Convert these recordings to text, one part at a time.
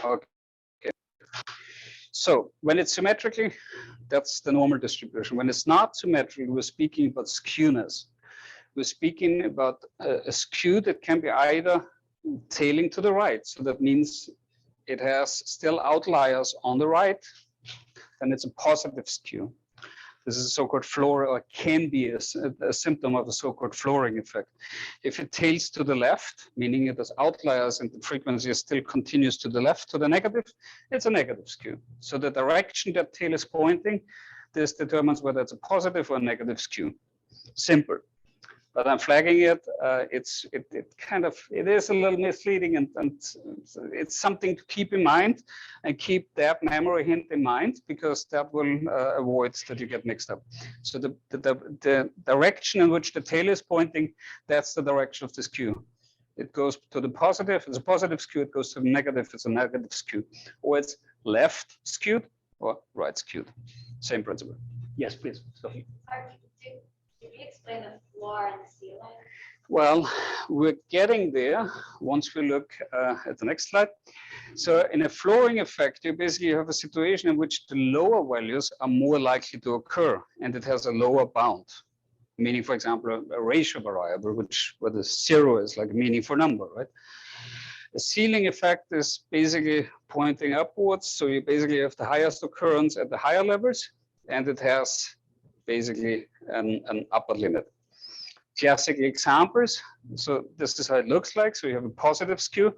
Okay. So when it's symmetrically, that's the normal distribution. When it's not symmetrical, we're speaking about skewness. We're speaking about a skew that can be either tailing to the right. So that means it has still outliers on the right, then it's a positive skew. This is a so-called floor, or can be a symptom of a so-called flooring effect. If it tails to the left, meaning it has outliers and the frequency still continues to the left, to the negative, it's a negative skew. So the direction that tail is pointing, this determines whether it's a positive or a negative skew. Simple. But I'm flagging it. It is a little misleading, and it's something to keep in mind, and keep that memory hint in mind, because that will avoid that you get mixed up. So the direction in which the tail is pointing, that's the direction of the skew. It goes to the positive. It's a positive skew. It goes to the negative. It's a negative skew, or it's left skewed or right skewed. Same principle. Yes, please, Sophie. Can you explain the floor and the ceiling? Well, we're getting there once we look at the next slide. So in a flooring effect, you basically have a situation in which the lower values are more likely to occur, and it has a lower bound. Meaning, for example, a ratio variable, where the 0 is like a meaningful number, right? The ceiling effect is basically pointing upwards. So you basically have the highest occurrence at the higher levels, and it has basically an upper limit. Classic examples. So this is how it looks like. So you have a positive skew.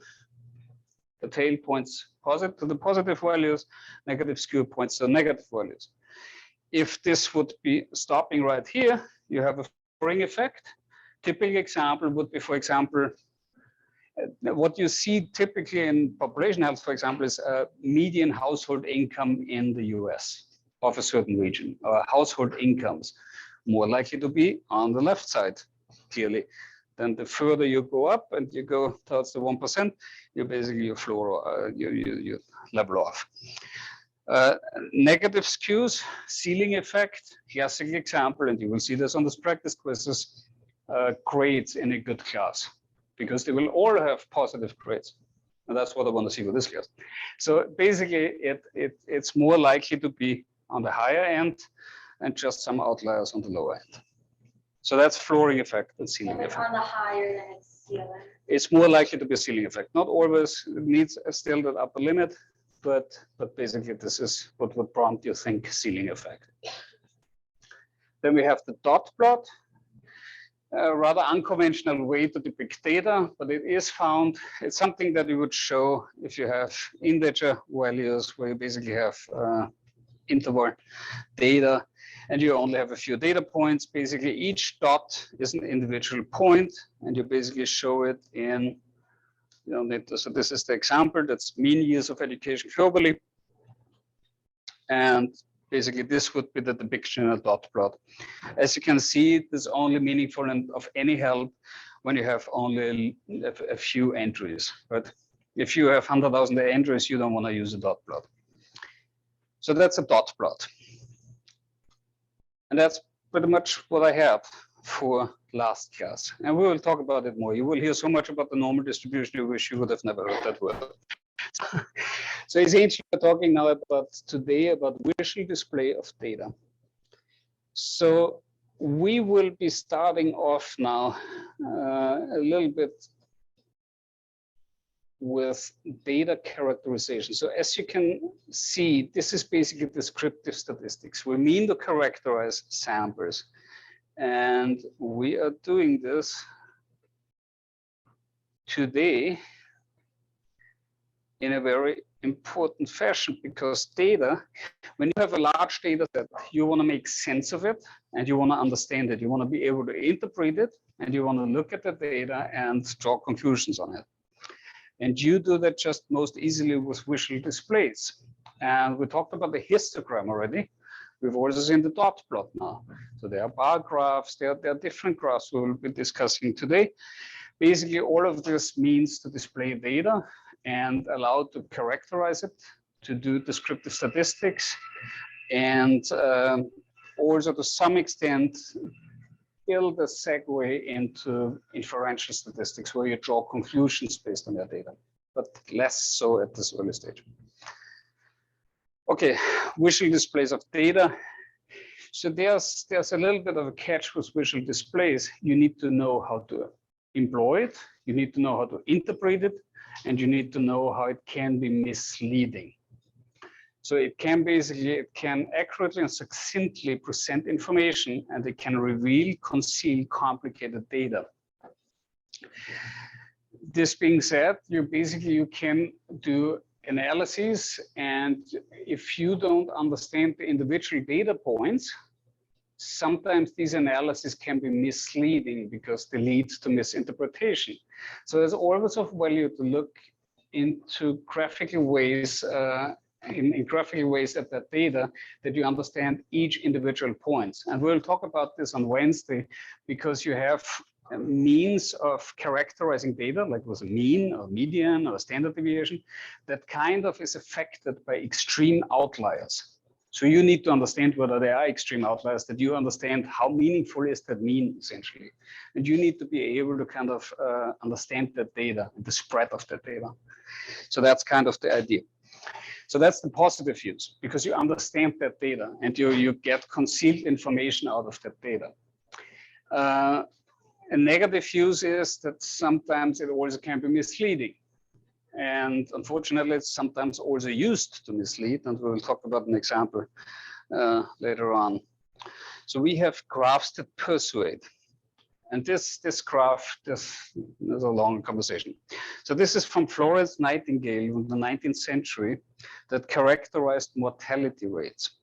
The tail points positive to the positive values. Negative skew points to the negative values. If this would be stopping right here, you have a flooring effect. Typical example would be, for example, what you see typically in population health, for example, is a median household income in the US of a certain region, or household incomes, more likely to be on the left side, clearly. Then the further you go up and you go towards the 1%, you basically your floor, you level off. Negative skews, ceiling effect, classic example, and you will see this on this practice quizzes, grades in a good class, because they will all have positive grades. And that's what I want to see with this class. So basically, it's more likely to be on the higher end and just some outliers on the lower end. So that's flooring effect and ceiling effect. On the higher than it's ceiling. It's more likely to be a ceiling effect. Not always. It needs still that upper limit, but basically this is what would prompt you think ceiling effect. Then we have the dot plot. A rather unconventional way to depict data, but it is found. It's something that you would show if you have integer values, where you basically have interval data, and you only have a few data points. Basically, each dot is an individual point, and you basically show it in, so this is the example. That's mean years of education globally, and basically this would be the depiction in a dot plot. As you can see, this is only meaningful and of any help when you have only a few entries. But if you have 100,000 entries, you don't want to use a dot plot. So that's a dot plot. And that's pretty much what I have for last class. And we will talk about it more. You will hear so much about the normal distribution, you wish you would have never heard that word. So essentially, we're talking now today about visual display of data. So we will be starting off now a little bit with data characterization. So as you can see, this is basically descriptive statistics. We mean to characterize samples. And we are doing this today in a very important fashion, because data, when you have a large data set, you want to make sense of it and you want to understand it. You want to be able to interpret it, and you want to look at the data and draw conclusions on it. And you do that just most easily with visual displays. And we talked about the histogram already. We've also seen the dot plot now. So there are bar graphs, there are different graphs we will be discussing today. Basically, all of this means to display data and allow to characterize it, to do descriptive statistics, and also to some extent build a segue into inferential statistics, where you draw conclusions based on your data. but less so at this early stage. Okay, visual displays of data. So there's a little bit of a catch with visual displays. You need to know how to employ it, you need to know how to interpret it, and you need to know how it can be misleading. So it can accurately and succinctly present information, and it can reveal, conceal complicated data. This being said, you can do analysis, and if you don't understand the individual data points, sometimes these analyses can be misleading because they lead to misinterpretation. So there's always of value to look into graphical ways, in graphical ways at that data, that you understand each individual points. And we'll talk about this on Wednesday, because you have a means of characterizing data, like with a mean or median or standard deviation, that kind of is affected by extreme outliers. So you need to understand whether there are extreme outliers, that you understand how meaningful is that mean, essentially. And you need to be able to kind of understand that data, the spread of that data. So that's kind of the idea. So that's the positive use, because you understand that data and you get concealed information out of that data. A negative use is that sometimes it also can be misleading. And unfortunately, it's sometimes also used to mislead, and we will talk about an example later on. So we have graphs that persuade. And this graph, this is a long conversation. So this is from Florence Nightingale in the 19th century that characterized mortality rates.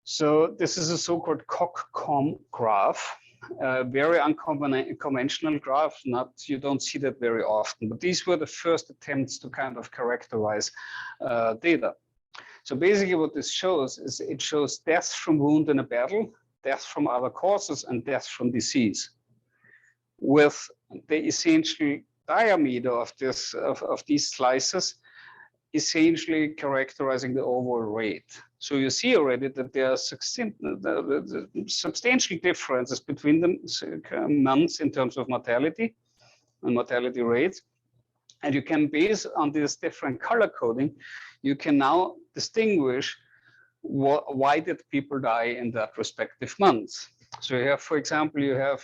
So this is a so-called Cox-Combe graph. Very unconventional graph, you don't see that very often, but these were the first attempts to kind of characterize data. So basically what this shows is it shows deaths from wound in a battle, deaths from other causes, and deaths from disease, with the essential diameter of these slices essentially characterizing the overall rate. So you see already that there are substantial differences between the months in terms of mortality and mortality rates. And you can, base on this different color coding, you can now distinguish why did people die in that respective month. So you have, for example, you have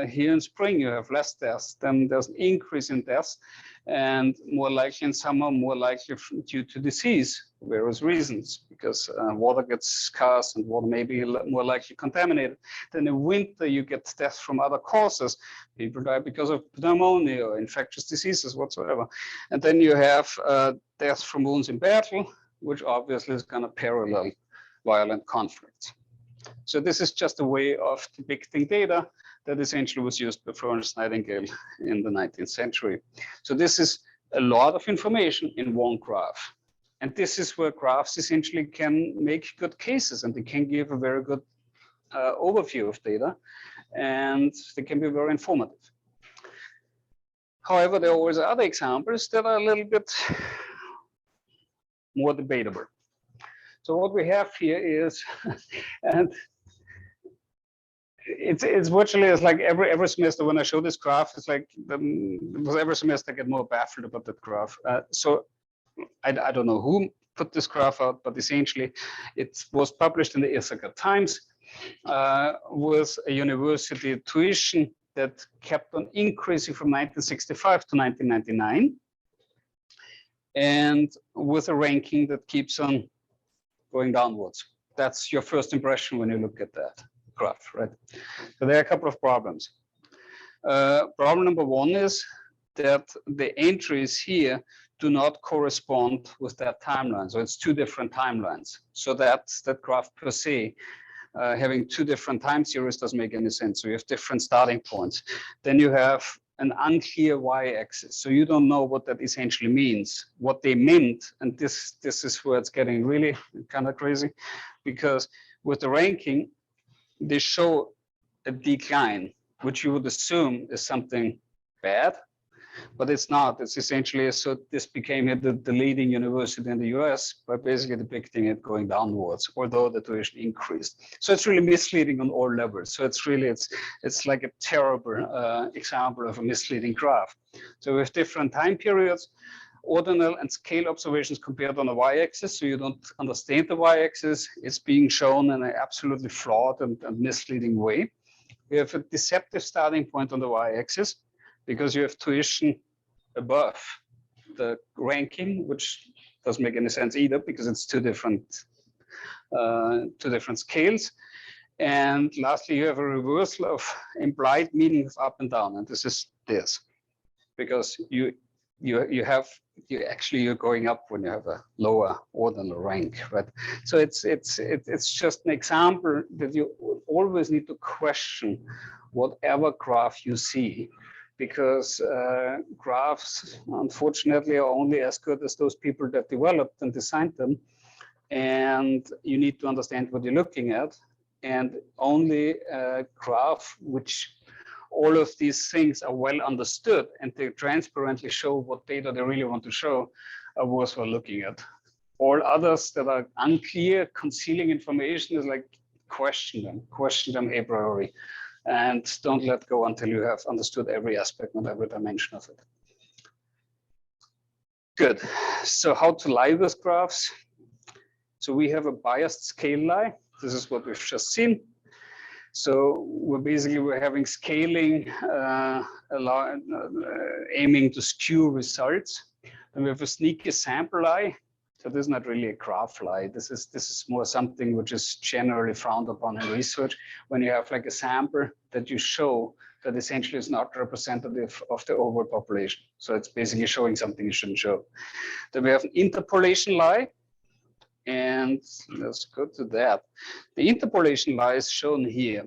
here in spring, you have less deaths, then there's an increase in deaths, and more likely in summer, more likely due to disease, various reasons, because water gets scarce and water may be more likely contaminated. Then in winter, you get deaths from other causes. People die because of pneumonia or infectious diseases whatsoever. And then you have deaths from wounds in battle, which obviously is going to parallel violent conflicts. So this is just a way of depicting data that essentially was used by Florence Nightingale in the 19th century. So this is a lot of information in one graph. And this is where graphs essentially can make good cases, and they can give a very good overview of data, and they can be very informative. However, there are always other examples that are a little bit more debatable. So what we have here is, and it's virtually, it's like every semester when I show this graph, it's like every semester I get more baffled about that graph. So I don't know who put this graph out, but essentially it was published in the Ithaca Times with a university tuition that kept on increasing from 1965 to 1999, and with a ranking that keeps on going downwards. That's your first impression when you look at that graph, right? So there are a couple of problems. Problem number one is that the entries here do not correspond with that timeline. So it's two different timelines. So that graph per se, having two different time series doesn't make any sense. So you have different starting points. Then you have an unclear y-axis. So you don't know what that essentially means, what they meant. And this is where it's getting really kind of crazy, because with the ranking, they show a decline, which you would assume is something bad. but it's not. It's essentially, so this became the leading university in the US by basically depicting it going downwards, although the tuition increased. So it's really misleading on all levels. So it's really, it's like a terrible example of a misleading graph. So with different time periods, ordinal and scale observations compared on the y-axis, so you don't understand the y-axis. It's being shown in an absolutely flawed and misleading way. We have a deceptive starting point on the y-axis because you have tuition above the ranking, which doesn't make any sense either because it's two different scales. And lastly, you have a reversal of implied meaning of up and down, and this is this, because you're going up when you have a lower ordinal rank, right? So it's just an example that you always need to question whatever graph you see, because graphs, unfortunately, are only as good as those people that developed and designed them. And you need to understand what you're looking at. And only a graph which all of these things are well understood and they transparently show what data they really want to show are worthwhile looking at. All others that are unclear, concealing information is like question them a priori, and don't let go until you have understood every aspect and every dimension of it. Good. So how to lie with graphs? So we have a biased scale lie. This is what we've just seen. So we're having scaling aiming to skew results. And we have a sneaky sample lie. So this is not really a graph lie. This is more something which is generally frowned upon in research, when you have like a sample that you show that essentially is not representative of the overall population. So it's basically showing something you shouldn't show. Then we have an interpolation lie. And let's go to that. The interpolation lie is shown here.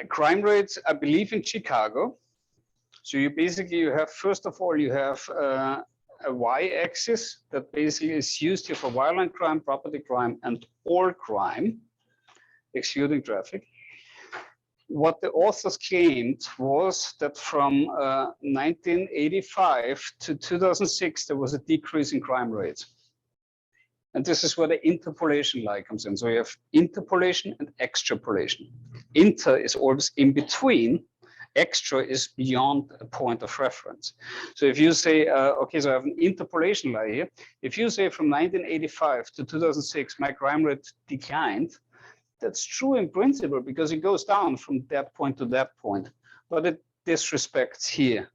Crime rates, I believe, in Chicago. So you have, first of all, you have a y-axis that basically is used here for violent crime, property crime, and all crime, excluding traffic. What the authors claimed was that from 1985 to 2006, there was a decrease in crime rates. And this is where the interpolation lie comes in. So you have interpolation and extrapolation. Inter is always in between. Extra is beyond a point of reference. So if you say, okay, so I have an interpolation lie here. If you say from 1985 to 2006, my crime rate declined, that's true in principle because it goes down from that point to that point, but it disrespects here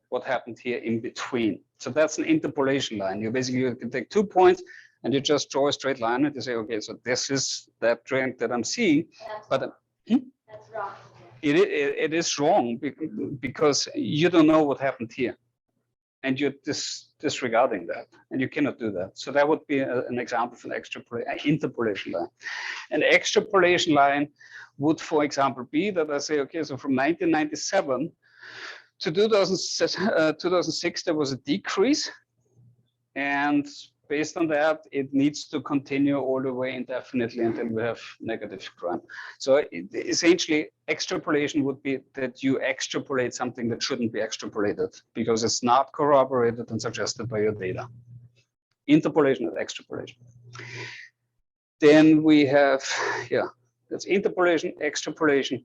what happened here in between. So that's an interpolation line. You can take 2 points and you just draw a straight line and you say, okay, so this is that trend that I'm seeing. That's wrong. It is wrong because you don't know what happened here. And you're disregarding that, and you cannot do that. So that would be an example of an interpolation line. An extrapolation line would, for example, be that I say, okay, so from 1997 to 2006, there was a decrease, and based on that, it needs to continue all the way indefinitely until we have negative crime. So essentially, extrapolation would be that you extrapolate something that shouldn't be extrapolated because it's not corroborated and suggested by your data. Interpolation and extrapolation. Then we have, that's interpolation, extrapolation,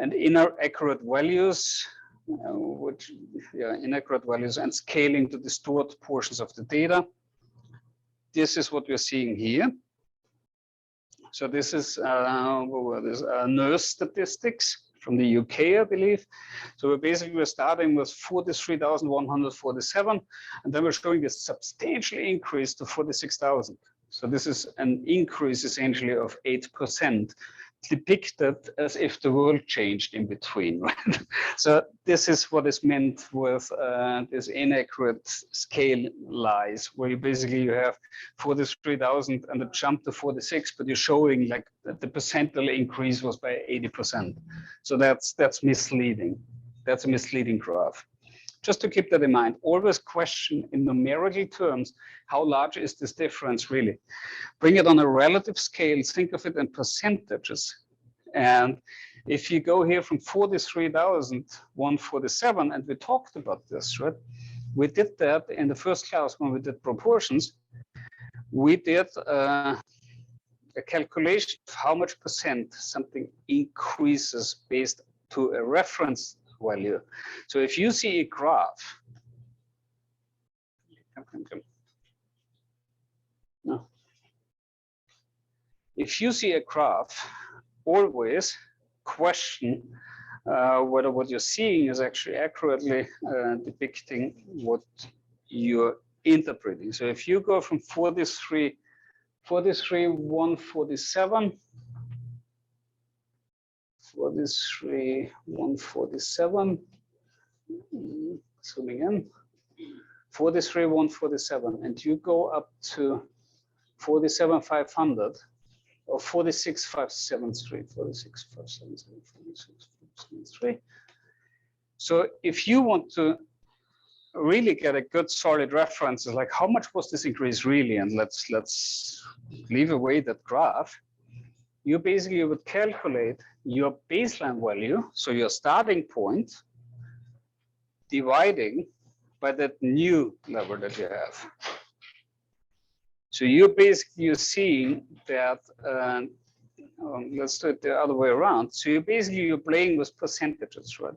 and inaccurate values, inaccurate values and scaling to distort portions of the data. This is what we're seeing here. So this is nurse statistics from the UK, I believe. So we're starting with 43,147, and then we're showing a substantial increase to 46,000. So this is an increase essentially of 8%, depicted as if the world changed in between, right? So this is what is meant with this inaccurate scale lies, where you have 43,000 and a jump to 46, but you're showing like the percentile increase was by 80%. So that's misleading. That's a misleading graph. Just to keep that in mind, always question in numerical terms, how large is this difference really? Bring it on a relative scale, think of it in percentages. And If you go here from 43,147, and we talked about this, right? We did that in the first class when we did proportions. We did a calculation of how much percent something increases based to a reference value. So if you see a graph, no. If you see a graph, always question whether what you're seeing is actually accurately depicting what you're interpreting. So if you go from 43,147, 43,147, zooming in, 43,147, and you go up to 47,500 or 46,573, 46,573, 46,573. So if you want to really get a good solid reference, like how much was this increase really, and let's leave away that graph, you basically would calculate your baseline value, so your starting point, dividing by that new level that you have. So you're seeing that, let's do it the other way around. So you're playing with percentages, right?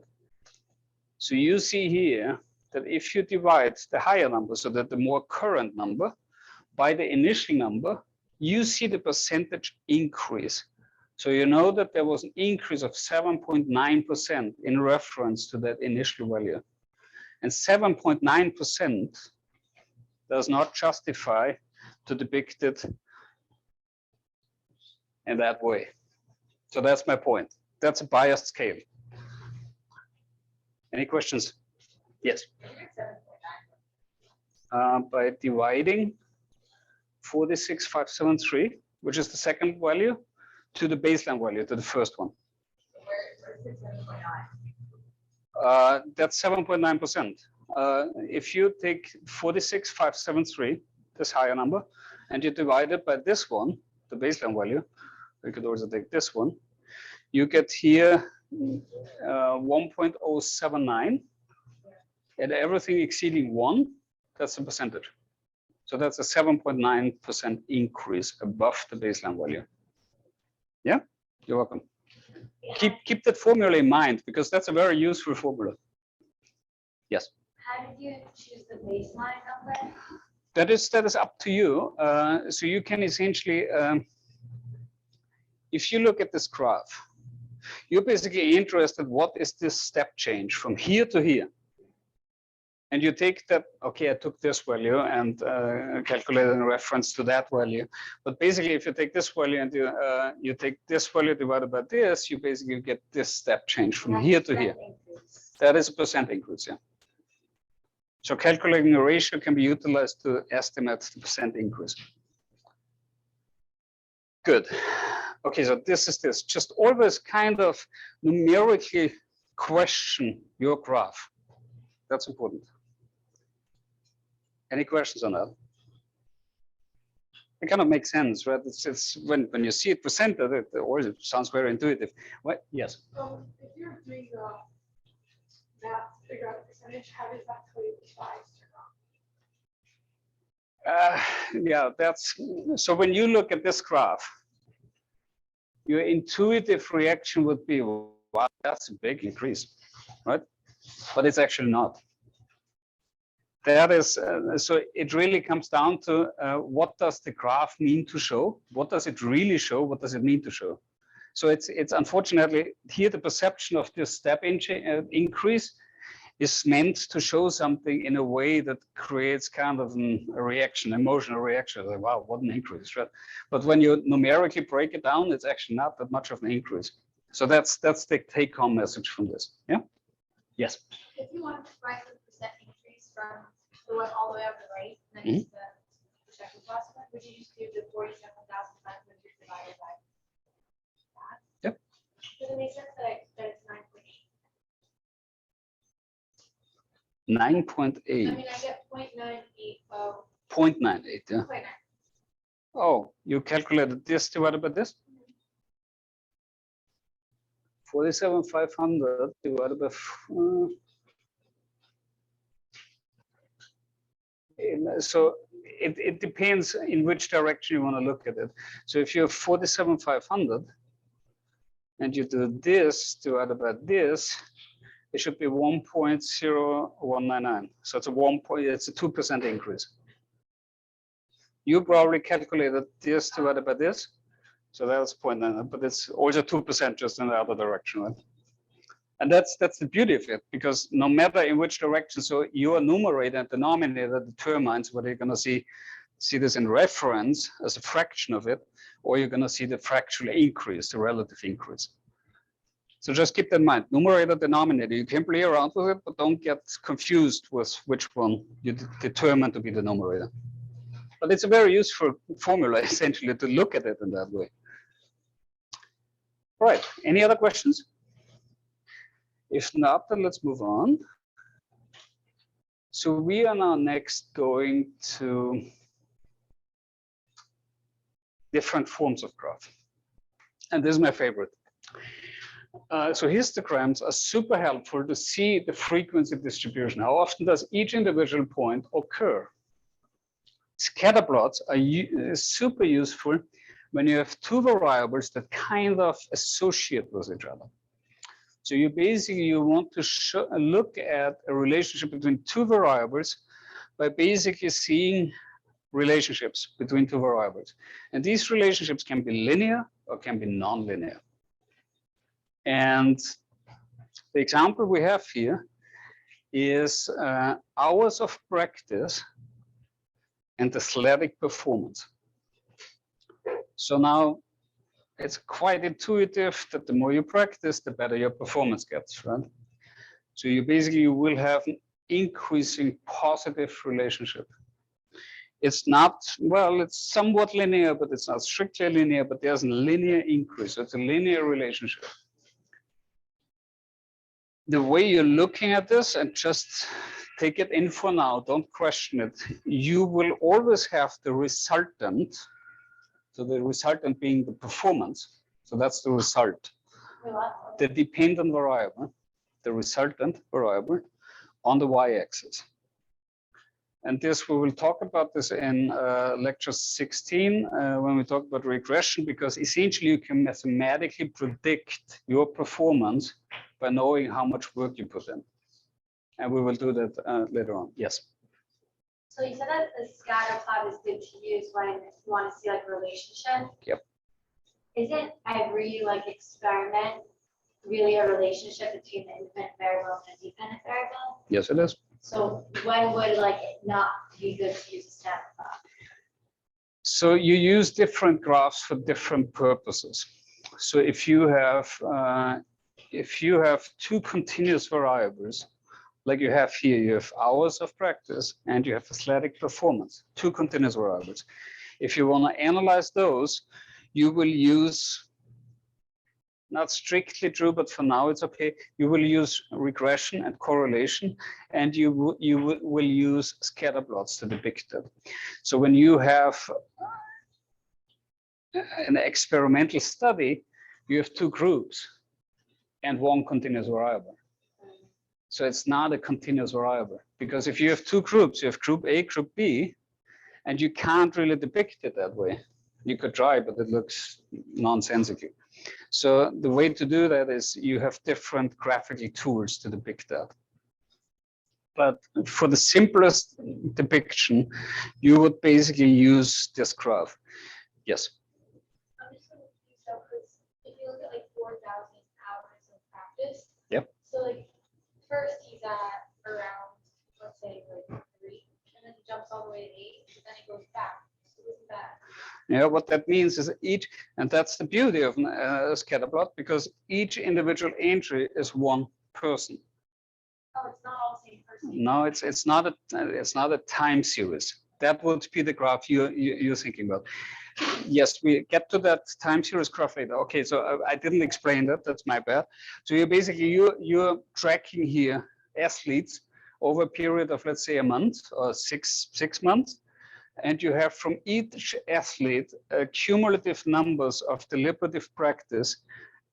So you see here that if you divide the higher number, so that the more current number, by the initial number, you see the percentage increase. So you know that there was an increase of 7.9% in reference to that initial value. And 7.9% does not justify to depict it in that way. So that's my point. That's a biased scale. Any questions? Yes. By dividing 46,573, which is the second value, to the baseline value, to the first one. That's 7.9%. If you take 46,573, this higher number, and you divide it by this one, the baseline value, we could also take this one, you get here 1.079, and everything exceeding 1, that's the percentage. So that's a 7.9% increase above the baseline value. Yeah, you're welcome. Keep that formula in mind, because that's a very useful formula. Yes. How did you choose the baseline number? That is up to you. So you can essentially, if you look at this graph, you're basically interested what is this step change from here to here. And you take that, okay, I took this value and calculated in reference to that value. But basically, if you take this value and you take this value divided by this, you basically get this step change from here to here. That is a percent increase, yeah. So calculating a ratio can be utilized to estimate the percent increase. Good. Okay, so this is this. Just always kind of numerically question your graph. That's important. Any questions on that? It kind of makes sense, right? It's when you see it presented, it always sounds very intuitive. What? Yes. If you're doing the math to figure out the percentage, how does that tell you which size to go? Yeah, that's so. When you look at this graph, your intuitive reaction would be, "Wow, that's a big increase," right? But it's actually not. That is, so it really comes down to what does the graph mean to show? What does it really show? What does it mean to show? So it's unfortunately here the perception of this step increase is meant to show something in a way that creates kind of a reaction, emotional reaction. Like, wow, what an increase, right? But when you numerically break it down, it's actually not that much of an increase. So that's the take-home message from this. Yeah. Yes. If you want to write the percent increase from the one all the way up to the right next to the projected cost, would you just do the 47,500 divided by that? Yep. Does it make sense that it's 9.8? 9.8. I mean, I get 0.98. 0.98, yeah. 0.9. Oh, you calculated this divided by this? 47,500 divided by so it depends in which direction you want to look at it. So if you have 47,500 and you do this divided by this, it should be 1.0199. So it's a 2% increase. You probably calculated this divided by this, so that's 0.9, but it's also 2% just in the other direction, right? And that's the beauty of it, because no matter in which direction, so your numerator and denominator determines whether you're going to see this in reference as a fraction of it, or you're going to see the fractional increase, the relative increase. So just keep that in mind, numerator, denominator, you can play around with it, but don't get confused with which one you determine to be the numerator. But it's a very useful formula, essentially, to look at it in that way. All right, any other questions? If not, then let's move on. So we are now next going to different forms of graph. And this is my favorite. So histograms are super helpful to see the frequency distribution. How often does each individual point occur? Scatter plots are super useful when you have two variables that kind of associate with each other. So you want to look at a relationship between two variables by basically seeing relationships between two variables. And these relationships can be linear or can be non-linear. And the example we have here is hours of practice and athletic performance. So now it's quite intuitive that the more you practice, the better your performance gets, right? So you will have an increasing positive relationship. It's not, well, it's somewhat linear, but it's not strictly linear, but there's a linear increase. So it's a linear relationship. The way you're looking at this, and just take it in for now, don't question it. You will always have the resultant. So the resultant being the performance. So that's the result. The dependent variable, the resultant variable on the y-axis. And this, we will talk about this in lecture 16 when we talk about regression, because essentially you can mathematically predict your performance by knowing how much work you put in. And we will do that later on. Yes. So you said that the scatter plot is good to use when you want to see like a relationship. Yep. Isn't every like experiment really a relationship between the independent variable and the dependent variable? Yes, it is. So when would like it not be good to use a scatter plot? So you use different graphs for different purposes. So if you have two continuous variables, like you have here, you have hours of practice and you have athletic performance, two continuous variables. If you want to analyze those, you will use, not strictly true, but for now it's okay, you will use regression and correlation, and you will use scatter plots to depict it. So when you have an experimental study, you have two groups and one continuous variable. So it's not a continuous variable, because if you have two groups, you have group A, group B, and you can't really depict it that way. You could try, but it looks nonsensical. So the way to do that is you have different graphical tools to depict that. But for the simplest depiction, you would basically use this graph. Yes. I'm just going to use that because if you look at like 4,000 hours of practice. Yep. So like first he's at around, let's say like 3, and then he jumps all the way to 8, and then he goes back. So isn't that? Yeah, what that means is each, and that's the beauty of a scatter plot, because each individual entry is one person. Oh, it's not all the same person. No, it's not a time series. That would be the graph you're thinking about. Yes, we get to that time series graph later. Okay, so I didn't explain that. That's my bad. So you're basically you're tracking here athletes over a period of, let's say, a month or six months, and you have from each athlete cumulative numbers of deliberative practice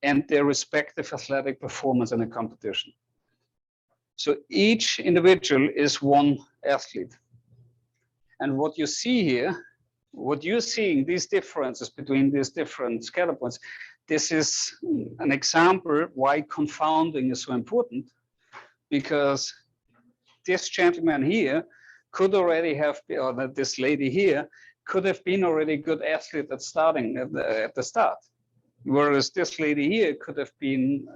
and their respective athletic performance in a competition. So each individual is one athlete. And what you see here, what you're seeing, these differences between these different scatter points, this is an example why confounding is so important, because this gentleman here could already have, or this lady here could have been already a good athlete at starting at the start, whereas this lady here could have been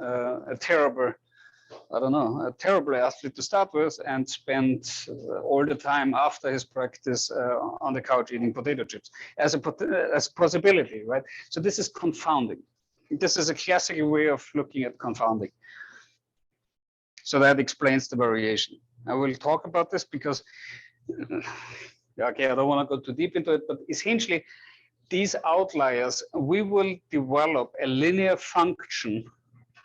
a terrible, I don't know, a terrible athlete to start with and spent all the time after his practice on the couch eating potato chips as a possibility, right? So this is confounding. This is a classic way of looking at confounding. So that explains the variation. I will talk about this because, okay, I don't want to go too deep into it, but essentially these outliers, we will develop a linear function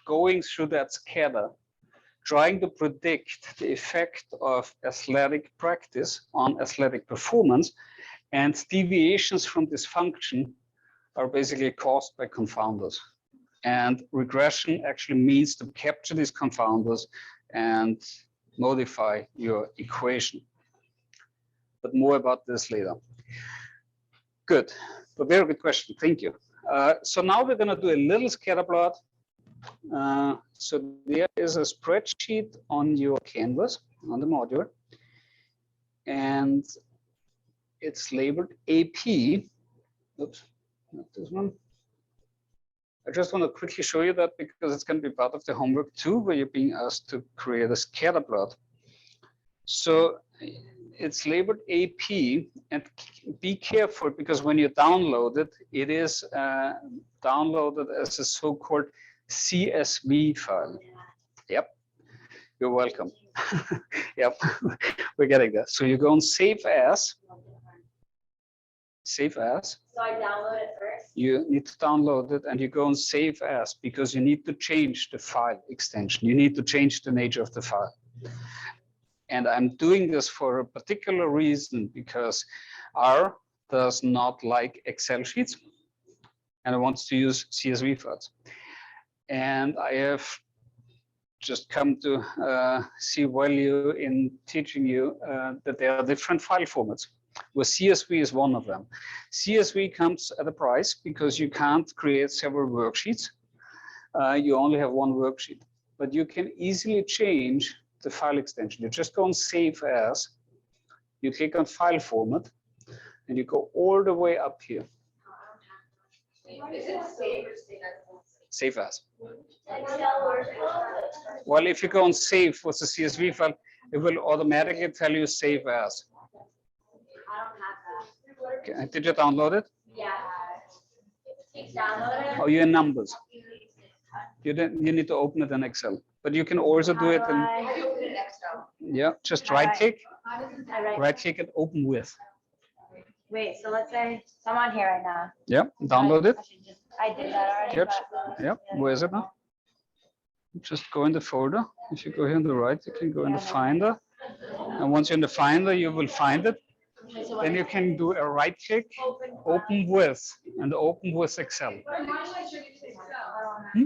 going through that scatter, trying to predict the effect of athletic practice on athletic performance, and deviations from this function are basically caused by confounders. And regression actually means to capture these confounders and modify your equation. But more about this later. Good, a very good question, thank you. So now we're gonna do a little scatter plot. So there is a spreadsheet on your canvas, on the module, and it's labeled AP. Oops, not this one. I just want to quickly show you that because it's going to be part of the homework too, where you're being asked to create a scatter plot. So it's labeled AP, and be careful because when you download it, it is downloaded as a so-called CSV file. Yep, you're welcome. Yep, we're getting there. So you go on Save As. Save As. So I download it first? You need to download it and you go on Save As because you need to change the file extension. You need to change the nature of the file. And I'm doing this for a particular reason because R does not like Excel sheets and it wants to use CSV files. And I have just come to see value in teaching you that there are different file formats, where CSV is one of them. CSV comes at a price because you can't create several worksheets. You only have one worksheet, but you can easily change the file extension. You just go on Save As, you click on File Format, and you go all the way up here. Is it save or save as? Save As. Excel or? Well, if you go on Save with the CSV file, it will automatically tell you Save As. I don't have that. Okay. Did you download it? Yeah. Download it? Or you're in Numbers? You need to open it in Excel, but you can also do it in. I open it in Excel. Yeah, just right click, I right click and open with. Wait, so let's say I'm on here right now. Yeah, download it. I did that already. Yep. but- Yeah, where is it now? Just go in the folder. If you go here on the right, you can go in the Finder. And once you're in the Finder, you will find it. Then you can do a right click, open with, and open with Excel. Hmm?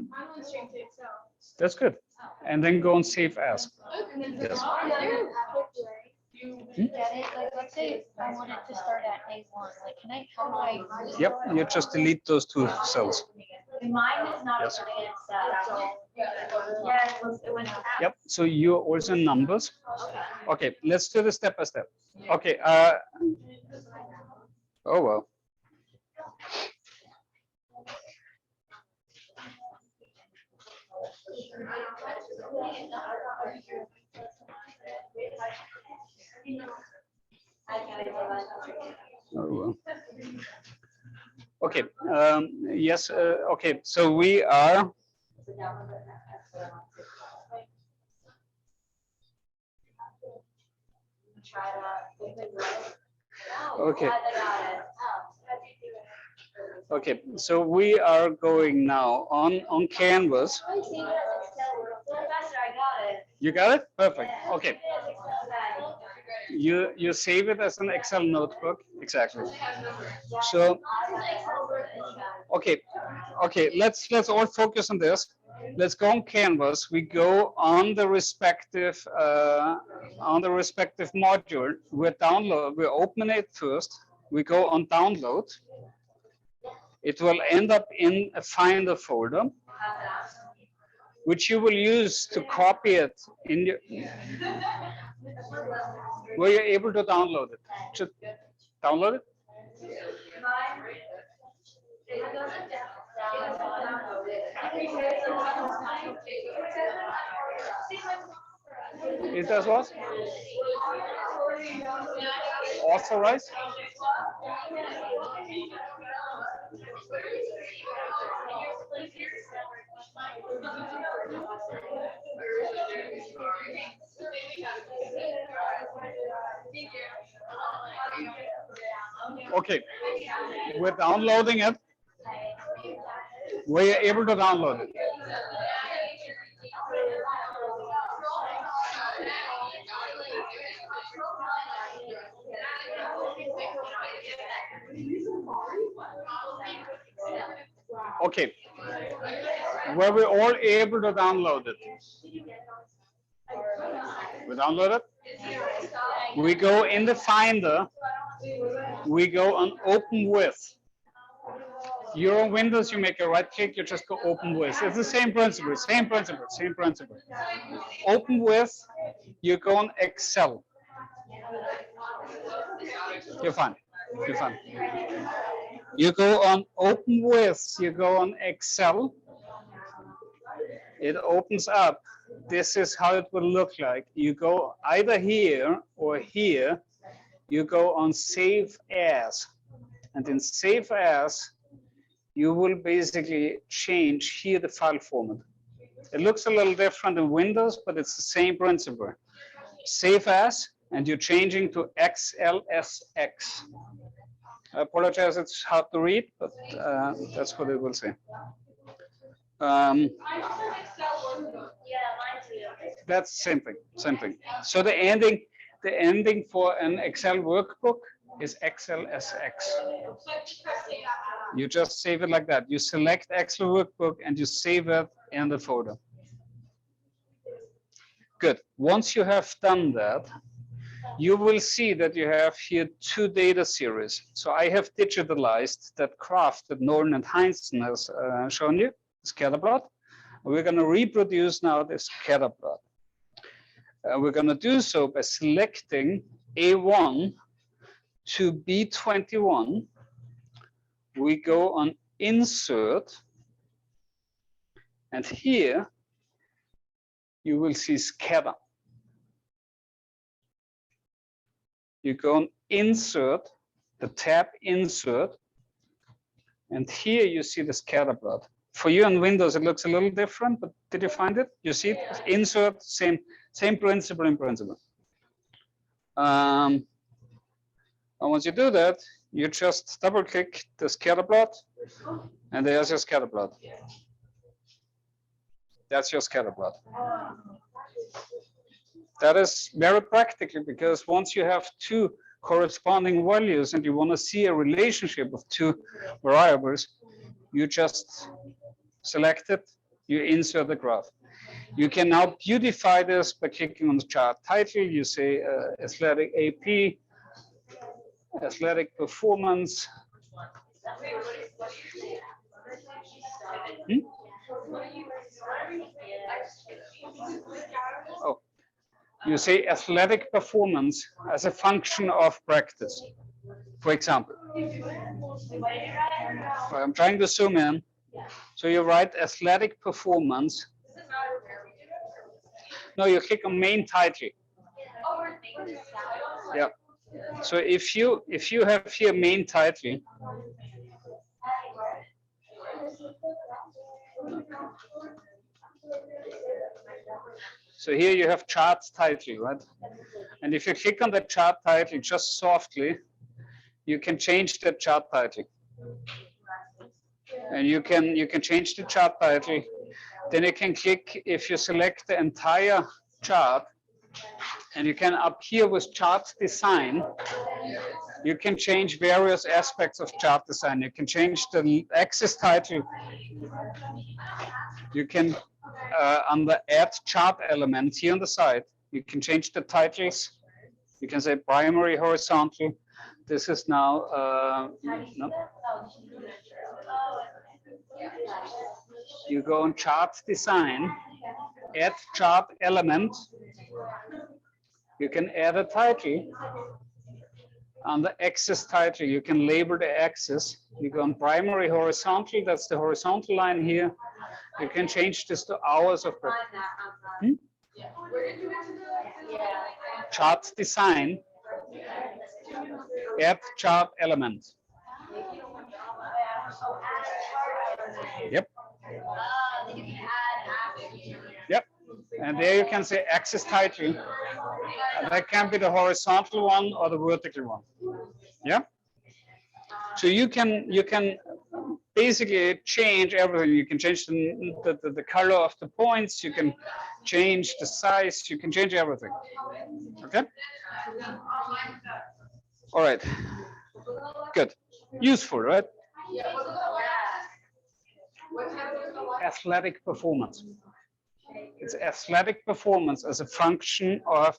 That's good. And then go and Save As. Yes. Get it? Like, let's say I wanted to start at A1. Like, can I? How do I? Yep, you just delete those two cells. Mine is not Yes. opening itself. Yeah, it was. Yep, so you're also in Numbers. Okay, let's do this step by step. Okay, oh well. Oh well. Okay, yes, okay, so we are. Okay. Okay, so we are going now on Canvas. You got it? Perfect. Okay. You save it as an Excel notebook. Exactly. So okay, Okay, let's all focus on this. Let's go on Canvas. We go on the respective module. We open it first. We go on download. It will end up in a Finder folder, which you will use to copy it in your. Were you able to download it? Should download it? It does what? Authorize? Okay, we're downloading it. Were you able to download it? Okay, were we all able to download it? We download it? We go in the Finder, we go on Open With. You're on Windows, you make a right click, you just go Open With. It's the same principle, same principle, same principle. Open With, you go on Excel. You're fine, you're fine. You go on Open With, you go on Excel. It opens up. This is how it will look like. You go either here or here. You go on Save As. And in Save As, you will basically change here the file format. It looks a little different in Windows, but it's the same principle. Save As, and you're changing to XLSX. I apologize, it's hard to read, but that's what it will say. That's same thing, same thing. So the ending for an Excel workbook is XLSX. You just save it like that. You select Excel workbook and you save it in the folder. Good. Once you have done that, you will see that you have here two data series. So I have digitalized that graph that Nolan and Heinzen has shown you, scatter plot. We're going to reproduce now this scatter plot. We're going to do so by selecting A1 to B21. We go on Insert, and here you will see Scatter. You go on Insert, the tab Insert, and here you see the scatter plot. For you on Windows, it looks a little different, but did you find it? You see it? Insert, same principle in principle. And once you do that, you just double click the scatter plot, and there's your scatter plot. That's your scatter plot. That is very practical, because once you have two corresponding values and you want to see a relationship of two variables, you just select it, you insert the graph. You can now beautify this by clicking on the chart title. You say athletic AP, athletic performance. Oh, you say athletic performance as a function of practice. For example, I'm trying to zoom in. So you write athletic performance. No, you click on main title. Yeah. So if you have here main title, so here you have chart title, right? And if you click on the chart title just softly, you can change the chart title. And you can change the chart title. Then you can click, if you select the entire chart, and you can up here with chart design, You can change various aspects of chart design. You can change the axis title. You can, on the add chart elements here on the side, you can change the titles. You can say primary horizontal. This is now, no. You go on chart design, add chart element. You can add a title. On the axis title, you can label the axis. You go on primary horizontal, that's the horizontal line here. You can change this to hours of chart design, add chart element. Yep. Yep. And there you can say axis title. That can be the horizontal one or the vertical one. Yeah. So you can basically change everything. You can change the color of the points. You can change the size. You can change everything. Okay. All right. Good. Useful, right? Athletic performance. It's athletic performance as a function of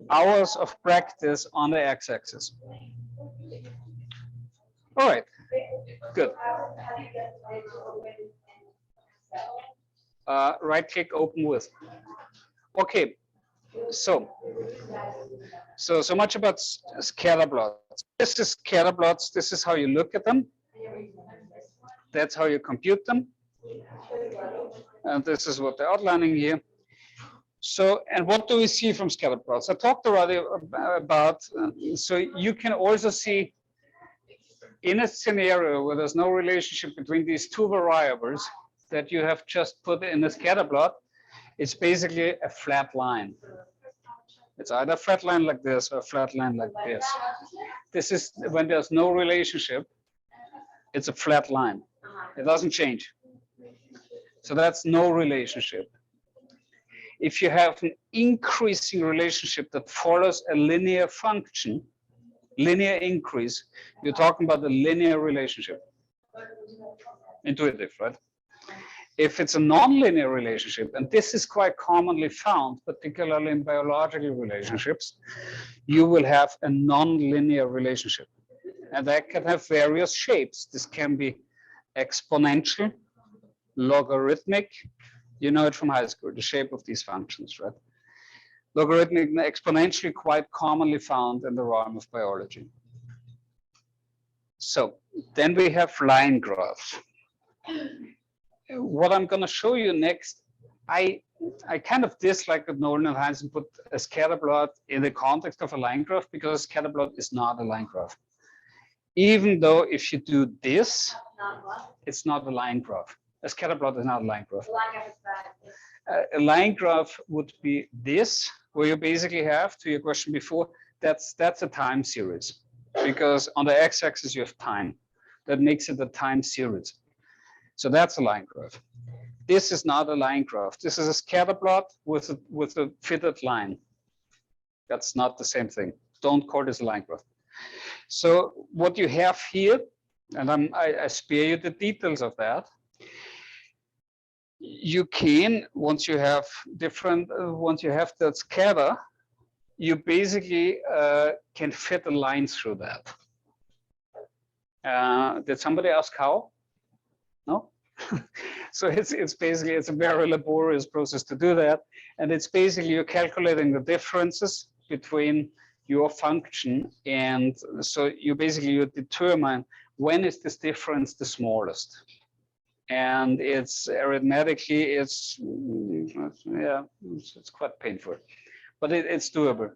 hours of practice on the x-axis. All right, good. Right-click, open with. Okay, so much about scatter plots. This is scatter plots. This is how you look at them. That's how you compute them. And this is what they're outlining here. So, and what do we see from scatter plots? I talked already about, so you can also see in a scenario where there's no relationship between these two variables that you have just put in a scatter plot, it's basically a flat line. It's either a flat line like this or a flat line like this. This is when there's no relationship, it's a flat line. It doesn't change. So that's no relationship. If you have an increasing relationship that follows a linear function, linear increase, you're talking about the linear relationship. Intuitive, right? If it's a nonlinear relationship, and this is quite commonly found, particularly in biological relationships, you will have a nonlinear relationship. And that can have various shapes. This can be exponential, logarithmic. You know it from high school, the shape of these functions, right? Logarithmic and exponentially quite commonly found in the realm of biology. So then we have line graphs. What I'm going to show you next, I kind of dislike that Nolan and Hansen put a scatter plot in the context of a line graph because a scatter plot is not a line graph. Even though if you do this, it's not a line graph. A scatter plot is not a line graph. A line graph would be this, where you basically have, to your question before, that's a time series. Because on the x-axis you have time. That makes it a time series. So that's a line graph. This is not a line graph. This is a scatter plot with a fitted line. That's not the same thing. Don't call this a line graph. So what you have here, and I spare you the details of that. You can, once you have that scatter, you basically can fit a line through that. Did somebody ask how? No? So it's basically, it's a very laborious process to do that. And it's basically you're calculating the differences between your function. And so you determine when is this difference the smallest. And it's arithmetically, it's quite painful, but it's doable.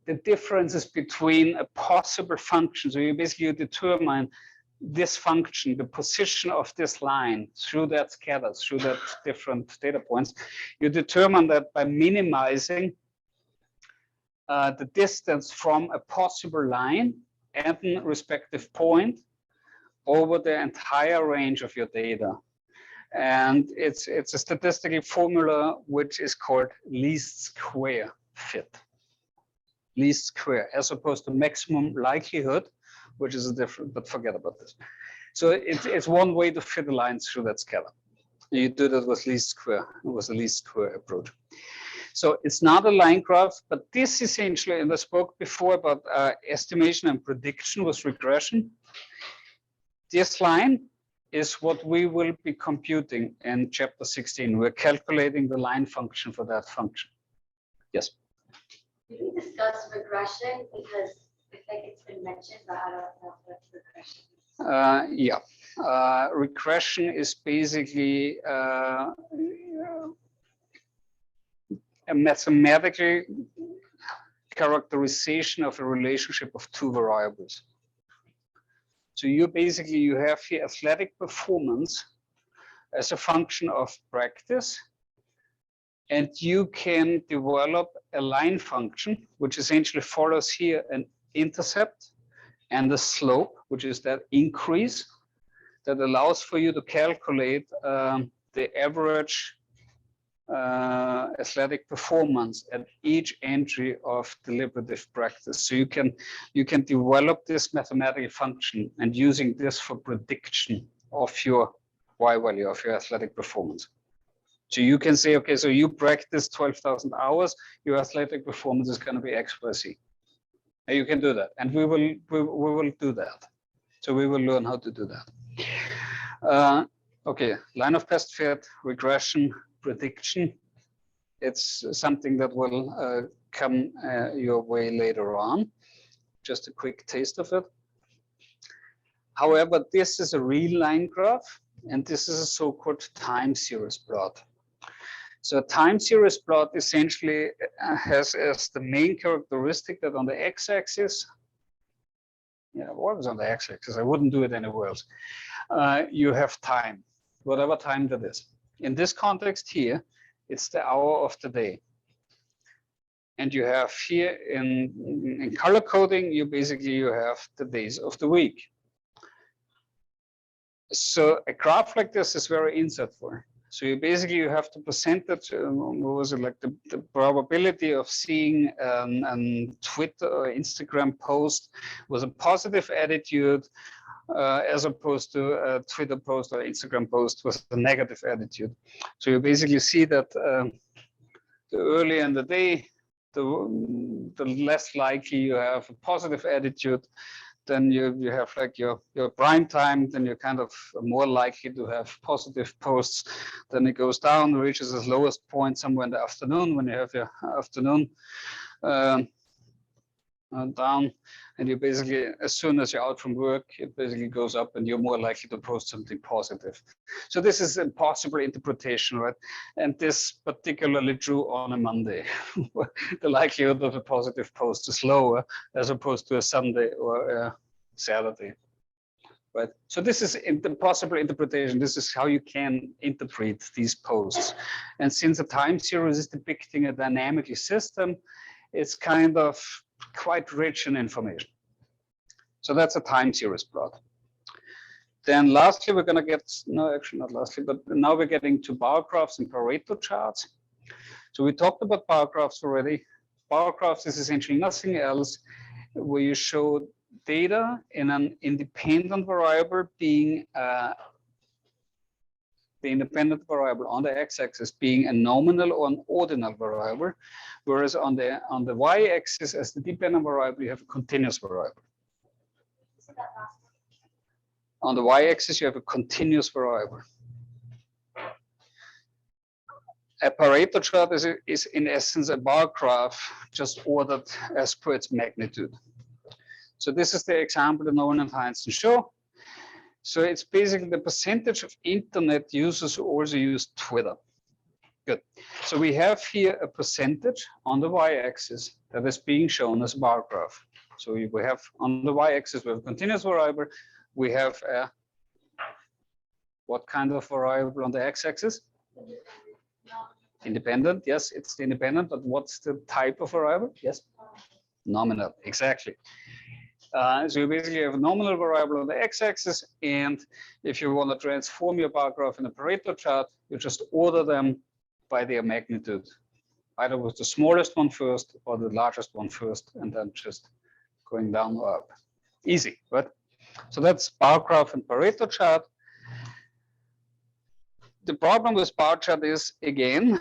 The differences between a possible function. So you basically determine this function, the position of this line through that scatter, through that different data points. You determine that by minimizing the distance from a possible line and a respective point over the entire range of your data. And it's a statistical formula which is called least square fit. least square, as opposed to maximum likelihood, which is a different, but forget about this. So it's one way to fit a line through that scalar. You do that with least square, with the least square approach. So it's not a line graph, but this essentially, and I spoke before about estimation and prediction with regression. This line is what we will be computing in chapter 16. We're calculating the line function for that function. Yes. Did we discuss regression? Because I think it's been mentioned, but I don't know what regression is. Yeah. Regression is basically a mathematical characterization of a relationship of two variables. So you have here athletic performance as a function of practice, and you can develop a line function which essentially follows here an intercept and the slope, which is that increase that allows for you to calculate the average athletic performance at each entry of deliberative practice. So you can develop this mathematical function and using this for prediction of your Y value of your athletic performance. So you can say, okay, so you practice 12,000 hours, your athletic performance is going to be X, Y, Z. And you can do that, and we will do that. So we will learn how to do that. Okay, line of best fit, regression, prediction. It's something that will come your way later on. Just a quick taste of it. However, this is a real line graph, and this is a so-called time series plot. So a time series plot essentially has as the main characteristic that on the x-axis, always on the x-axis, I wouldn't do it anywhere else. You have time, whatever time that is. In this context here, it's the hour of the day. And you have here in color coding, you have the days of the week. So a graph like this is very insightful. So you have the percentage, what was it, like the probability of seeing a Twitter or Instagram post with a positive attitude as opposed to a Twitter post or Instagram post with a negative attitude. So you basically see that the earlier in the day, the less likely you have a positive attitude. Then you have like your prime time, then you're kind of more likely to have positive posts. Then it goes down, reaches its lowest point somewhere in the afternoon when you have your afternoon down, and you basically, as soon as you're out from work, it basically goes up and you're more likely to post something positive. So this is a possible interpretation, right? And this particularly true on a Monday. The likelihood of a positive post is lower as opposed to a Sunday or a Saturday, right? So this is the possible interpretation. This is how you can interpret these posts. And since the time series is depicting a dynamic system, it's kind of quite rich in information. So that's a time series plot. Then lastly, we're going to get, no, actually not lastly, but now we're getting to bar graphs and Pareto charts. So we talked about bar graphs already. Bar graphs is essentially nothing else where you show data in an independent variable being the independent variable on the x-axis being a nominal or an ordinal variable, whereas on the y-axis as the dependent variable you have a continuous variable. On the y-axis you have a continuous variable. A Pareto chart is in essence a bar graph just ordered as per its magnitude. So this is the example that Nolan and Heinzen show. So it's basically the percentage of internet users who also use Twitter. Good. So we have here a percentage on the y-axis that is being shown as a bar graph. So we have on the y-axis we have a continuous variable. We have a, what kind of variable on the x-axis? Independent. Yes, it's the independent, but what's the type of variable? Yes, nominal. Exactly. So you basically have a nominal variable on the x-axis, and if you want to transform your bar graph in a Pareto chart, you just order them by their magnitude either with the smallest one first or the largest one first, and then just going down or up. Easy, right? So that's bar graph and Pareto chart. The problem with bar chart is, again,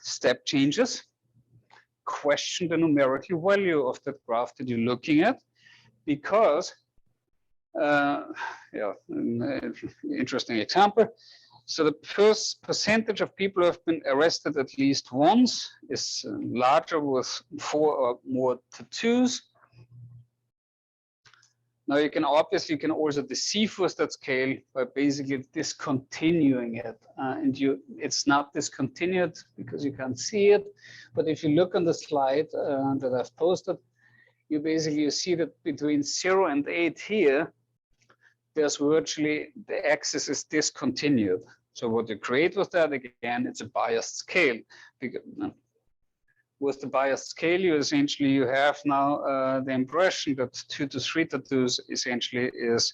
step changes. Question the numerical value of that graph that you're looking at, because, yeah, interesting example. So the first percentage of people who have been arrested at least once is larger with 4 or more tattoos. Now you can also deceive with that scale by basically discontinuing it, and it's not discontinued because you can't see it. But if you look on the slide that I've posted, you see that between 0 and 8 here, there's virtually the axis is discontinued. So what you create with that, again, it's a biased scale. Because, with the biased scale, you have now the impression that 2 to 3 tattoos essentially is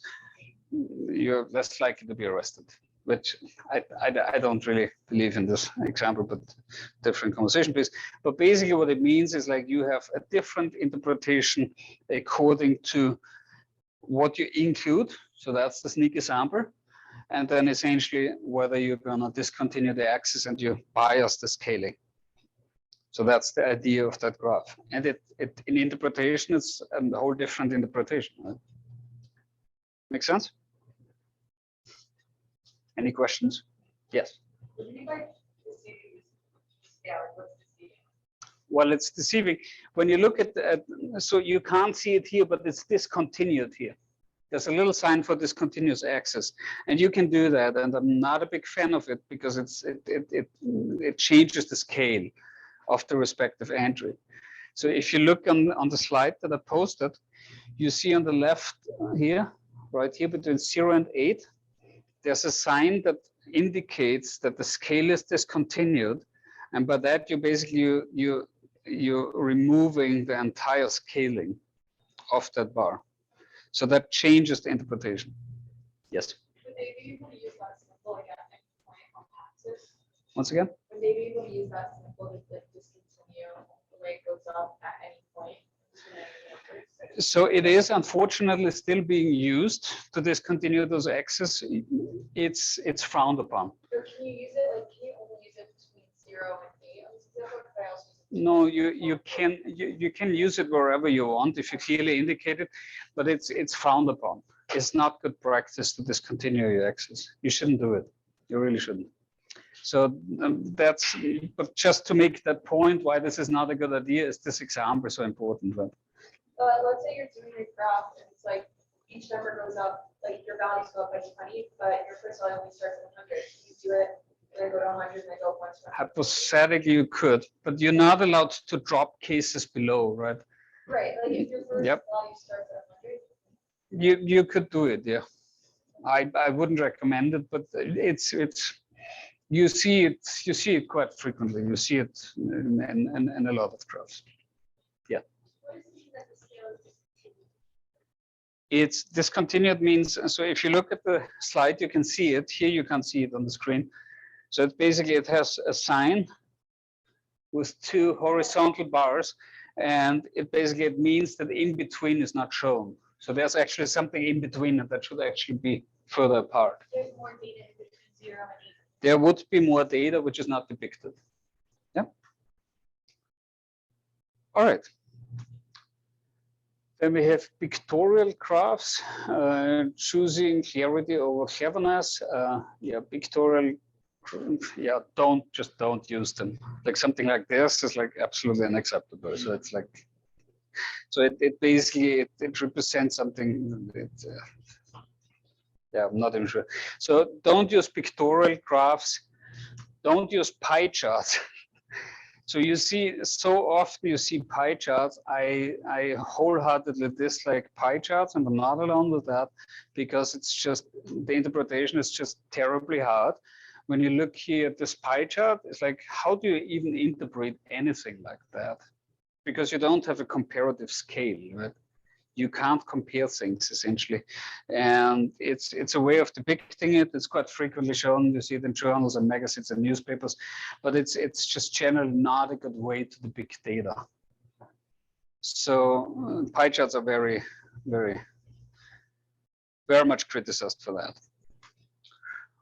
you're less likely to be arrested, which I don't really believe in this example, but different conversation, please. But basically what it means is like you have a different interpretation according to what you include. So that's the sneaky sample. And then essentially whether you're gonna discontinue the axis and you bias the scaling. So that's the idea of that graph. And in interpretation, it's a whole different interpretation. Right? Make sense? Any questions? Yes. What do you mean by deceiving? Yeah, what's deceiving? Well, it's deceiving. When you look at, so you can't see it here, but it's discontinued here. There's a little sign for discontinuous axis, and you can do that. And I'm not a big fan of it because it changes the scale of the respective entry. So if you look on the slide that I posted, you see on the left here, right here between 0 and 8, there's a sign that indicates that the scale is discontinued, and by that you basically you're removing the entire scaling of that bar. So that changes the interpretation. Yes. Would they be able to use that symbol like at any point on the axis? Once again. Would they be able to use that symbol to like discontinue the way it goes up at any point? So it is unfortunately still being used to discontinue those axes. It's frowned upon. Or can you use it, like, can you only use it between 0 and 8 on this example? Could I also use it No, you can use it wherever you want if you clearly indicate it, but it's frowned upon. It's not good practice to discontinue your axis. You shouldn't do it. You really shouldn't. So that's, but just to make that point why this is not a good idea is this example so important, right? let's say you're doing a graph and it's like each number goes up, like your values go up by 20, but your first value only starts at 100. You do it, and then go to 100 and then go 1 to 100. Hypothetically, you could, but you're not allowed to drop cases below, right? Right, like if your first value starts at 100. You could do it, yeah. I wouldn't recommend it, but it's you see it quite frequently. You see it in a lot of graphs. Yeah. What does it mean that the scale is discontinued? It's discontinued means, so if you look at the slide, you can see it. Here you can't see it on the screen. So it basically, it has a sign with 2 horizontal bars, and it means that in between is not shown. So there's actually something in between that should actually be further apart. There's more data in between 0 and 8. There would be more data which is not depicted. Yeah. All right. Then we have pictorial graphs, choosing clarity over cleverness. Yeah, pictorial. Yeah, don't use them. Like something like this is like absolutely unacceptable. So it's like, so it basically it represents something. Yeah, I'm not even sure. So don't use pictorial graphs. Don't use pie charts. So you see, so often you see pie charts. I wholeheartedly dislike pie charts, and I'm not alone with that, because it's just, the interpretation is just terribly hard. When you look here at this pie chart, it's like, how do you even interpret anything like that? Because you don't have a comparative scale, right? You can't compare things essentially, and it's a way of depicting it. It's quite frequently shown. You see it in journals and magazines and newspapers, but it's just generally not a good way to depict data. So pie charts are very much criticized for that.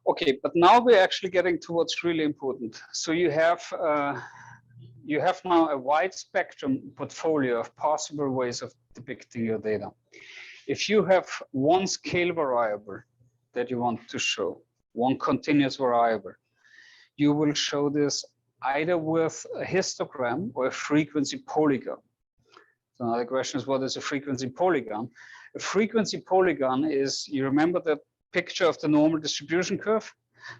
Okay, but now we're actually getting to what's really important. So you have now a wide spectrum portfolio of possible ways of depicting your data. If you have one scale variable that you want to show, one continuous variable, you will show this either with a histogram or a frequency polygon. So now the question is, what is a frequency polygon? A frequency polygon is, you remember that picture of the normal distribution curve?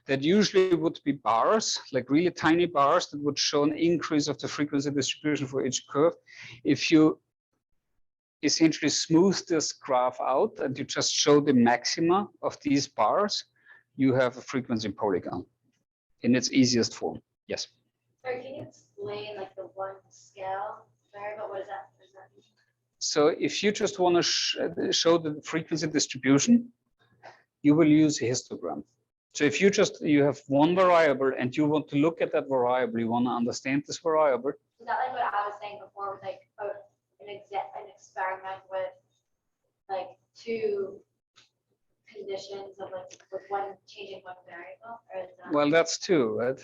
That usually would be bars, like really tiny bars that would show an increase of the frequency distribution for each curve. If you essentially smooth this graph out and you just show the maxima of these bars, you have a frequency polygon in its easiest form. Yes. Sorry, can you explain like the one scale variable? What is that? What does that mean? So if you just want to show the frequency distribution, you will use a histogram. So if you have one variable and you want to look at that variable, you want to understand this variable. Is that like what I was saying before with like an experiment with like two conditions of like with one changing one variable? Or is that... Well, that's two, right?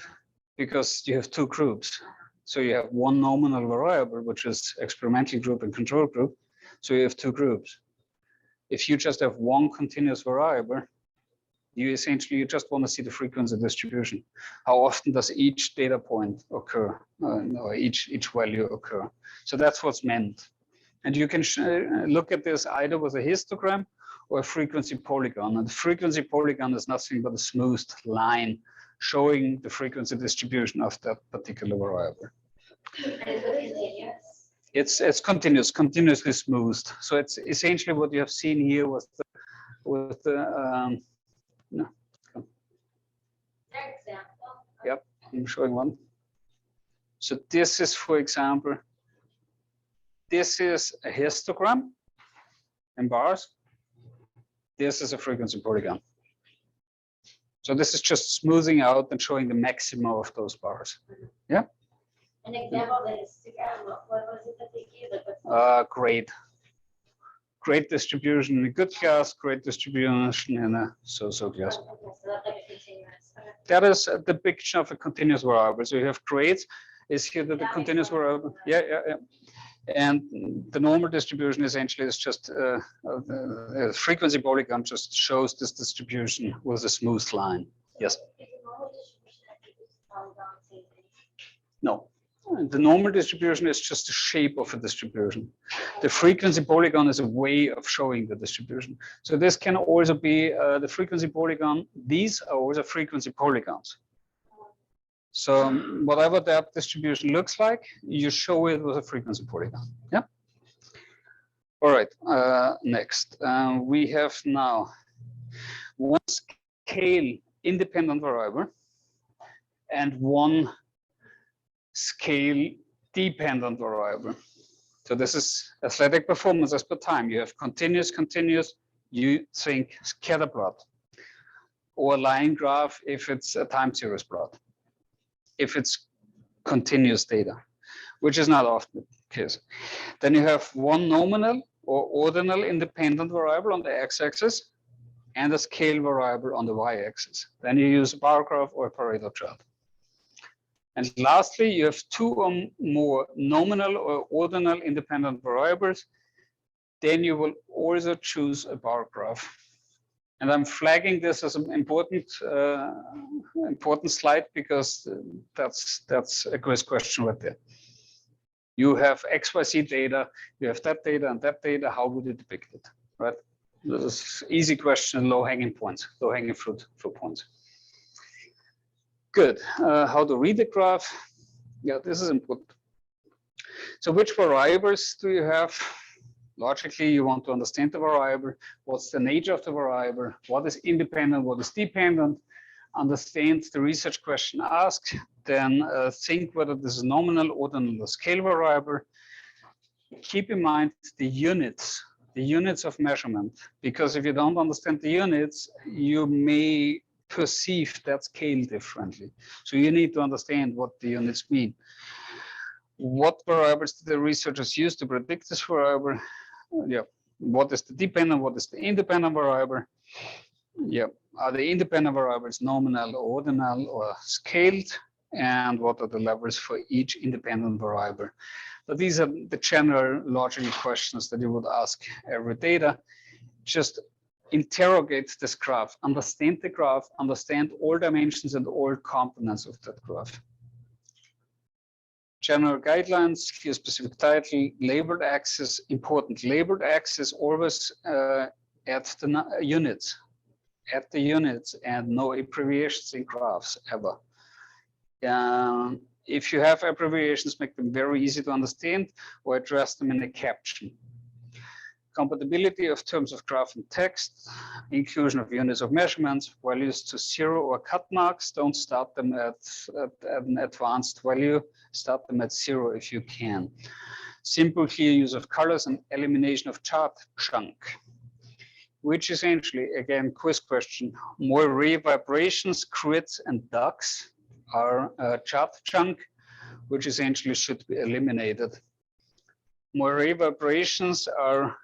Because you have two groups. So you have one nominal variable, which is experimental group and control group. So you have two groups. If you just have one continuous variable, you just want to see the frequency distribution. How often does each data point occur, or each value occur? So that's what's meant. And you can look at this either with a histogram or a frequency polygon. And the frequency polygon is nothing but a smoothed line showing the frequency distribution of that particular variable. And is it continuous? It's continuously smoothed. So it's essentially what you have seen here with the no. Is there an example? Yep, I'm showing one. So this is, for example, this is a histogram in bars. This is a frequency polygon. So this is just smoothing out and showing the maximum of those bars. Yeah. An example of the histogram. What was it that they gave? Like Great distribution in a good class, great distribution in a so-so class. Okay, so that's like a continuous. Okay. That is a depiction of a continuous variable. So you have grades is here the That continuous makes sense. variable. Yeah. And the normal distribution essentially is just a frequency polygon just shows this distribution with a smooth line. Yes. Is the normal distribution actually just polygon same thing? No. The normal distribution is just the shape of a distribution. The frequency polygon is a way of showing the distribution. So this can also be the frequency polygon. These are also frequency polygons. So whatever that distribution looks like, you show it with a frequency polygon. Yeah. All right. Next, we have now one scale independent variable and one scale dependent variable. So this is athletic performance as per time. You have continuous, you think scatter plot, or line graph if it's a time series plot, if it's continuous data, which is not often the case. Then you have one nominal or ordinal independent variable on the x-axis and a scale variable on the y-axis. Then you use a bar graph or a Pareto chart. And lastly, you have two or more nominal or ordinal independent variables. Then you will also choose a bar graph. And I'm flagging this as an important slide because that's a quiz question right there. You have XYZ data, you have that data and that data. How would you depict it, right? This is easy question, low-hanging points, low-hanging fruit for points. Good. How to read the graph? Yeah, this is important. So which variables do you have? Logically, you want to understand the variable. What's the nature of the variable? What is independent? What is dependent? Understand the research question asked. Then think whether this is nominal, ordinal, or scale variable. Keep in mind the units the units of measurement, because if you don't understand the units, you may perceive that scale differently. So you need to understand what the units mean. What variables did the researchers use to predict this variable? Yeah. What is the dependent? What is the independent variable? Yeah. Are the independent variables nominal, ordinal, or scaled? And what are the levels for each independent variable? So these are the general logical questions that you would ask every data. Just interrogate this graph, understand the graph, understand all dimensions and all components of that graph. General guidelines, clear specific title, labeled axis, important labeled axis, always at the units, and no abbreviations in graphs ever. If you have abbreviations, make them very easy to understand or address them in a caption. Compatibility of terms of graph and text, inclusion of units of measurements, values to 0 or cut marks. Don't start them at an advanced value, start them at 0 if you can. Simple, clear use of colors and elimination of chart chunk, which essentially, again, quiz question, Moiré vibrations, grids, and ducks are chart chunk, which essentially should be eliminated. Moiré vibrations are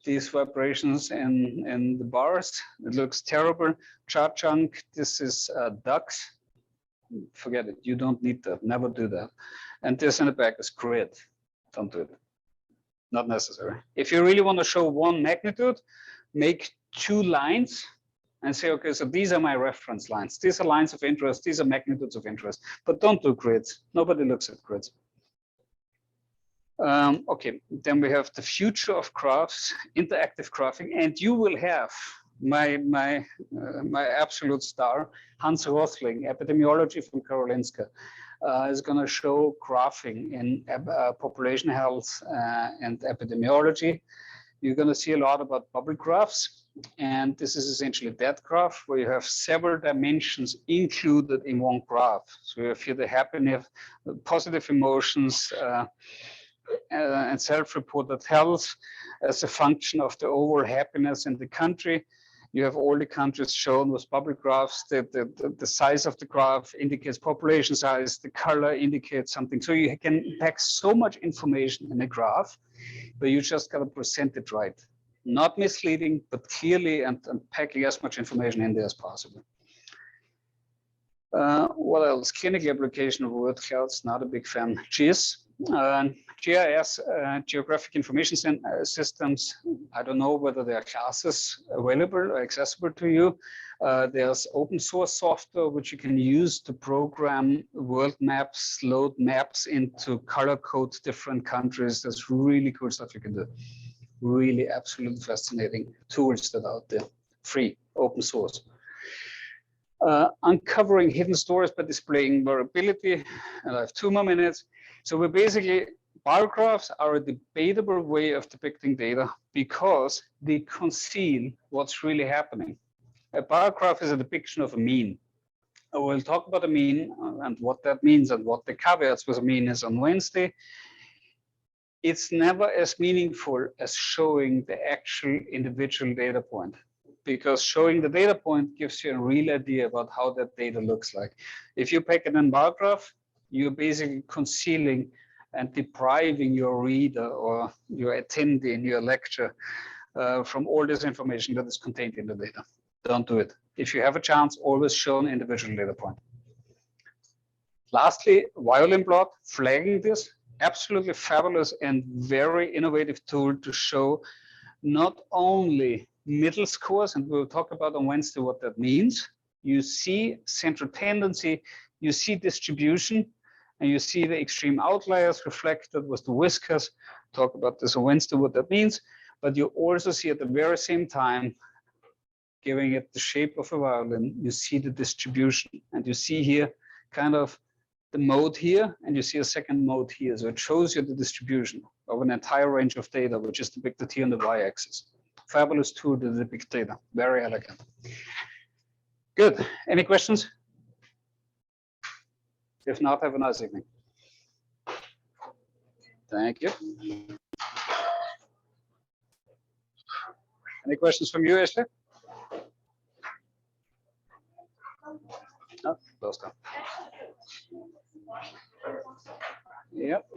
these vibrations in the bars. It looks terrible. Chart chunk, this is ducks. Forget it, you don't need that, never do that. And this in the back is grid, don't do it, not necessary. If you really want to show one magnitude, make 2 lines and say, okay, so these are my reference lines. These are lines of interest, these are magnitudes of interest, but don't do grids. Nobody looks at grids. Okay, then we have the future of graphs, interactive graphing, and you will have my absolute star, Hans Rothling, epidemiology from Karolinska, is going to show graphing in population health and epidemiology. You're going to see a lot about bubble graphs, and this is essentially that graph where you have several dimensions included in one graph. So you have here the happiness, positive emotions, and self-reported health as a function of the overall happiness in the country. You have all the countries shown with bubble graphs. The size of the graph indicates population size, the color indicates something. So you can pack so much information in a graph, but you just got to present it right. Not misleading, but clearly, and packing as much information in there as possible. What else? Clinical application of word clouds, not a big fan. GIS. GIS, Geographic Information Systems, I don't know whether there are classes available or accessible to you. There's open source software which you can use to program world maps, load maps into color code different countries. That's really cool stuff you can do. Really absolutely fascinating tools that are out there, free, open source. Uncovering hidden stories by displaying variability, and I have 2 more minutes. So we're basically, bar graphs are a debatable way of depicting data because they conceal what's really happening. A bar graph is a depiction of a mean. We'll talk about a mean and what that means and what the caveats with a mean is on Wednesday. It's never as meaningful as showing the actual individual data point, because showing the data point gives you a real idea about how that data looks like. If you pick it in bar graph, you're basically concealing and depriving your reader or your attendee in your lecture from all this information that is contained in the data. Don't do it. If you have a chance, always show an individual data point. Lastly, violin plot, flagging this, absolutely fabulous and very innovative tool to show not only middle scores, and we'll talk about on Wednesday what that means. You see central tendency, you see distribution, and you see the extreme outliers reflected with the whiskers. Talk about this on Wednesday, what that means. But you also see at the very same time, giving it the shape of a violin, you see the distribution. And you see here kind of the mode here, and you see a second mode here. So it shows you the distribution of an entire range of data, which is depicted here on the y-axis. Fabulous tool to depict data, very elegant. Good, any questions? If not, have a nice evening. Thank you. Any questions from you, Ashley? No, close down. Yep.